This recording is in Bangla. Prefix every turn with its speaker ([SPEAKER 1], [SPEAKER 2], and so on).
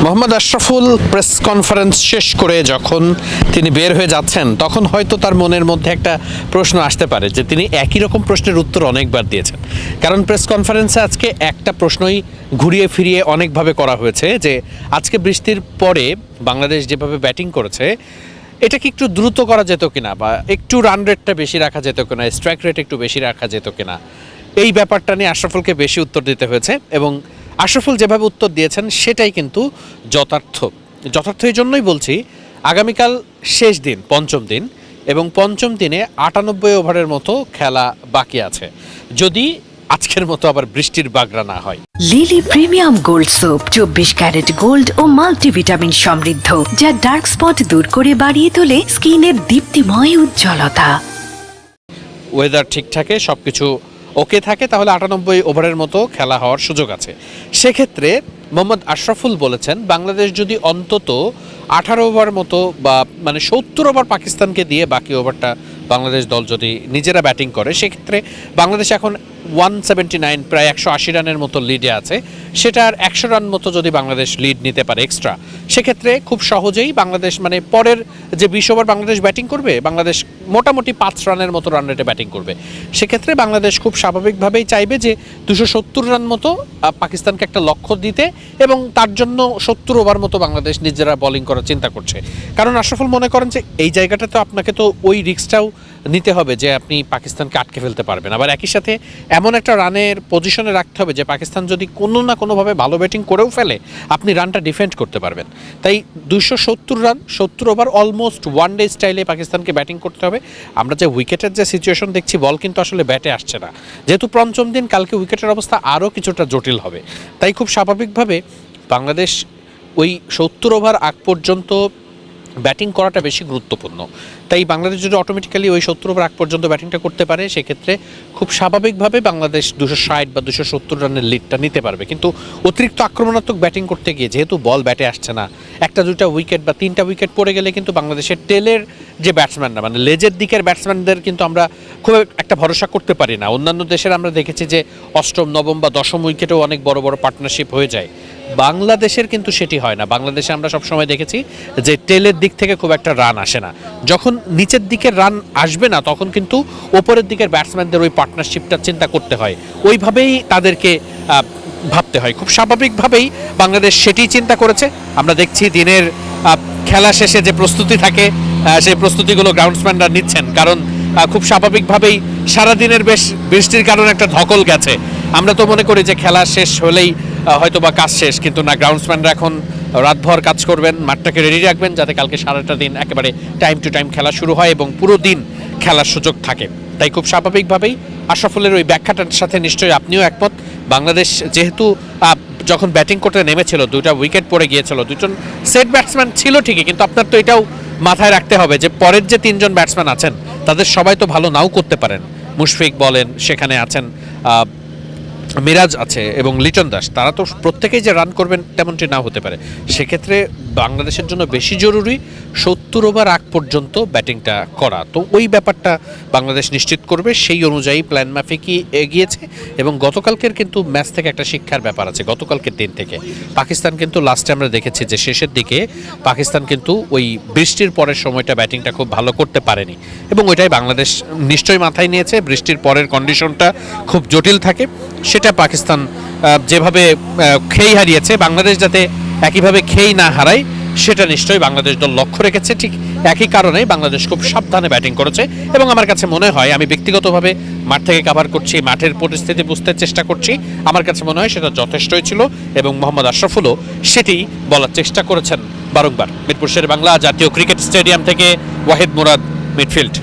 [SPEAKER 1] মোহাম্মদ আশরাফুল প্রেস কনফারেন্স শেষ করে যখন তিনি বের হয়ে যাচ্ছেন তখন হয়তো তার মনের মধ্যে একটা প্রশ্ন আসতে পারে যে তিনি একই রকম প্রশ্নের উত্তর অনেকবার দিয়েছেন। কারণ প্রেস কনফারেন্সে আজকে একটা প্রশ্নই ঘুরিয়ে ফিরিয়ে অনেকভাবে করা হয়েছে যে আজকে বৃষ্টির পরে বাংলাদেশ যেভাবে ব্যাটিং করেছে এটা কি একটু দ্রুত করা যেত কিনা, বা একটু রান রেটটা বেশি রাখা যেত কিনা, স্ট্রাইক রেট একটু বেশি রাখা যেত কিনা, এই ব্যাপারটা নিয়ে আশরাফুলকে বেশি উত্তর দিতে হয়েছে। এবং আশরাফুল যেভাবে উত্তর দিয়েছেন সেটাই কিন্তু যথার্থ এই জন্যই বলছি, আগামীকাল শেষ দিন, পঞ্চম দিন, এবং পঞ্চম দিনে 98 ওভারের মতো খেলা বাকি আছে, যদি আজকের মতো আবার বৃষ্টির বাগড়া না হয়।
[SPEAKER 2] Lily premium gold soap 24 carat gold ও মাল্টিভিটামিন সমৃদ্ধ, যা ডার্ক স্পট দূর করে বাড়িয়ে তোলে স্কিনের দীপ্তিময় উজ্জ্বলতা।
[SPEAKER 1] ওয়েদার ঠিক থাকে, সব কিছু ওকে থাকে, তাহলে 98 ওভারের মতো খেলা হওয়ার সুযোগ আছে। সেক্ষেত্রে মোহাম্মদ আশরাফুল বলেছেন বাংলাদেশ যদি অন্তত 18 ওভার মতো বা 70 ওভার পাকিস্তানকে দিয়ে বাকি ওভারটা বাংলাদেশ দল যদি নিজেরা ব্যাটিং করে, সেক্ষেত্রে বাংলাদেশ এখন 179 প্রায় 180 রানের মতো লিডে আছে। সেটার 100 রান মতো যদি বাংলাদেশ লিড নিতে পারে এক্সট্রা, সেক্ষেত্রে খুব সহজেই বাংলাদেশ পরের যে 20 ওভার বাংলাদেশ ব্যাটিং করবে, বাংলাদেশ মোটামুটি 5 রানের মতো রান রেটে ব্যাটিং করবে। সেক্ষেত্রে বাংলাদেশ খুব স্বাভাবিকভাবেই চাইবে যে 270 রান মতো পাকিস্তানকে একটা লক্ষ্য দিতে, এবং তার জন্য 70 ওভার মতো বাংলাদেশ নিজেরা বোলিং করার চিন্তা করছে। কারণ আশরাফুল মনে করেন যে এই জায়গাটাতে আপনাকে তো ওই রিস্কটাও নিতে হবে যে আপনি পাকিস্তানকে আটকে ফেলতে পারবেন, আবার একই সাথে এমন একটা রানের পজিশনে রাখতে হবে যে পাকিস্তান যদি কোনো না কোনোভাবে ভালো ব্যাটিং করেও ফেলে আপনি রানটা ডিফেন্ড করতে পারবেন। তাই 270 run 70 over almost one day স্টাইলে পাকিস্তানকে ব্যাটিং করতে হবে। আমরা যে উইকেটের যে সিচুয়েশন দেখছি, বল কিন্তু আসলে ব্যাটে আসছে না, যেহেতু পঞ্চম দিন, কালকে উইকেটের অবস্থা আরও কিছুটা জটিল হবে। তাই খুব স্বাভাবিকভাবে বাংলাদেশ ওই 70 ওভার আগ পর্যন্ত ব্যাটিং করাটা বেশি গুরুত্বপূর্ণ। তাই বাংলাদেশ যদি অটোমেটিক্যালি ওই 70 ওভার আগ পর্যন্ত ব্যাটিংটা করতে পারে, সেক্ষেত্রে খুব স্বাভাবিকভাবে বাংলাদেশ 260 বা 270 রানের লিডটা নিতে পারবে। কিন্তু অতিরিক্ত আক্রমণাত্মক ব্যাটিং করতে গিয়ে যেহেতু বল ব্যাটে আসছে না, একটা দুইটা উইকেট বা 3টা উইকেট পড়ে গেলে কিন্তু বাংলাদেশের টেলের যে ব্যাটসম্যানরা, লেজের দিকের ব্যাটসম্যানদের কিন্তু আমরা খুব একটা ভরসা করতে পারি না। অন্যান্য দেশের আমরা দেখেছি যে 8ম, 9ম বা 10ম উইকেটেও অনেক বড় বড় পার্টনারশিপ হয়ে যায়। বাংলাদেশের কিন্তু সেটি হয় না। বাংলাদেশে আমরা সবসময় দেখেছি যে টেলের দিক থেকে খুব একটা রান আসে না। যখন নিচের দিকের রান আসবে না, তখন কিন্তু ওপরের দিকের ব্যাটসম্যানদের ওই পার্টনারশিপটা চিন্তা করতে হয়, ওইভাবেই তাদেরকে ভাবতে হয়। খুব স্বাভাবিকভাবেই বাংলাদেশ সেটি চিন্তা করেছে। আমরা দেখছি দিনের খেলা শেষে যে প্রস্তুতি থাকে, সেই প্রস্তুতিগুলো গ্রাউন্ডসম্যানরা নিচ্ছেন, কারণ খুব স্বাভাবিকভাবেই সারাদিনের বেশ বৃষ্টির কারণে একটা ধকল গেছে। আমরা তো মনে করি যে খেলা শেষ হলেই হয়তো বা কাজ শেষ, কিন্তু না, গ্রাউন্ডসম্যানরা এখন রাতভর কাজ করবেন, মাঠটাকে রেডি রাখবেন যাতে কালকে সারাটা দিন একেবারে টাইম টু টাইম খেলা শুরু হয় এবং পুরো দিন খেলার সুযোগ থাকে। তাই খুব স্বাভাবিকভাবেই আশরাফুলের ওই ব্যাখ্যাটার সাথে নিশ্চয়ই আপনিও একমত। বাংলাদেশ যেহেতু যখন ব্যাটিং করতে নেমেছিল 2টা উইকেট পড়ে গিয়েছিল, 2জন সেট ব্যাটসম্যান ছিল ঠিকই, কিন্তু আপনার তো এটাও মাথায় রাখতে হবে যে পরের যে 3জন ব্যাটসম্যান আছেন তাদের সবাই তো ভালো নাও করতে পারেন। মুশফিক বলেন, সেখানে আছেন মিরাজ আছে এবং লিটন দাস, তারা তো প্রত্যেকেই যে রান করবেন তেমনটি না হতে পারে। সেক্ষেত্রে বাংলাদেশের জন্য বেশি জরুরি 70 ওভার আগ পর্যন্ত ব্যাটিংটা করা। তো ওই ব্যাপারটা বাংলাদেশ নিশ্চিত করবে, সেই অনুযায়ী প্ল্যান মাফিকই এগিয়েছে। এবং গতকালকের কিন্তু ম্যাচ থেকে একটা শিক্ষার ব্যাপার আছে। গতকালকের দিন থেকে পাকিস্তান কিন্তু লাস্টে আমরা দেখেছি যে শেষের দিকে পাকিস্তান কিন্তু ওই বৃষ্টির পরের সময়টা ব্যাটিংটা খুব ভালো করতে পারেনি, এবং ওইটাই বাংলাদেশ নিশ্চয়ই মাথায় নিয়েছে। বৃষ্টির পরের কন্ডিশনটা খুব জটিল থাকে, সেটা পাকিস্তান যেভাবে খেই হারিয়েছে, বাংলাদেশ যাতে একইভাবে খেই না হারায় সেটা নিশ্চয়ই বাংলাদেশ দল লক্ষ্য রেখেছে। ঠিক একই কারণেই বাংলাদেশ খুব সাবধানে ব্যাটিং করেছে, এবং আমার কাছে মনে হয়, আমি ব্যক্তিগতভাবে মাঠ থেকে কভার করছি, মাঠের পরিস্থিতি বুঝতে চেষ্টা করছি, আমার কাছে মনে হয় সেটা যথেষ্টই ছিল, এবং মোহাম্মদ আশরাফুলও সেটি বলার চেষ্টা করেছেন বারংবার। মিরপুর শেরেবাংলা জাতীয় ক্রিকেট স্টেডিয়াম থেকে ওয়াহিদ মুরাদ, মিডফিল্ড।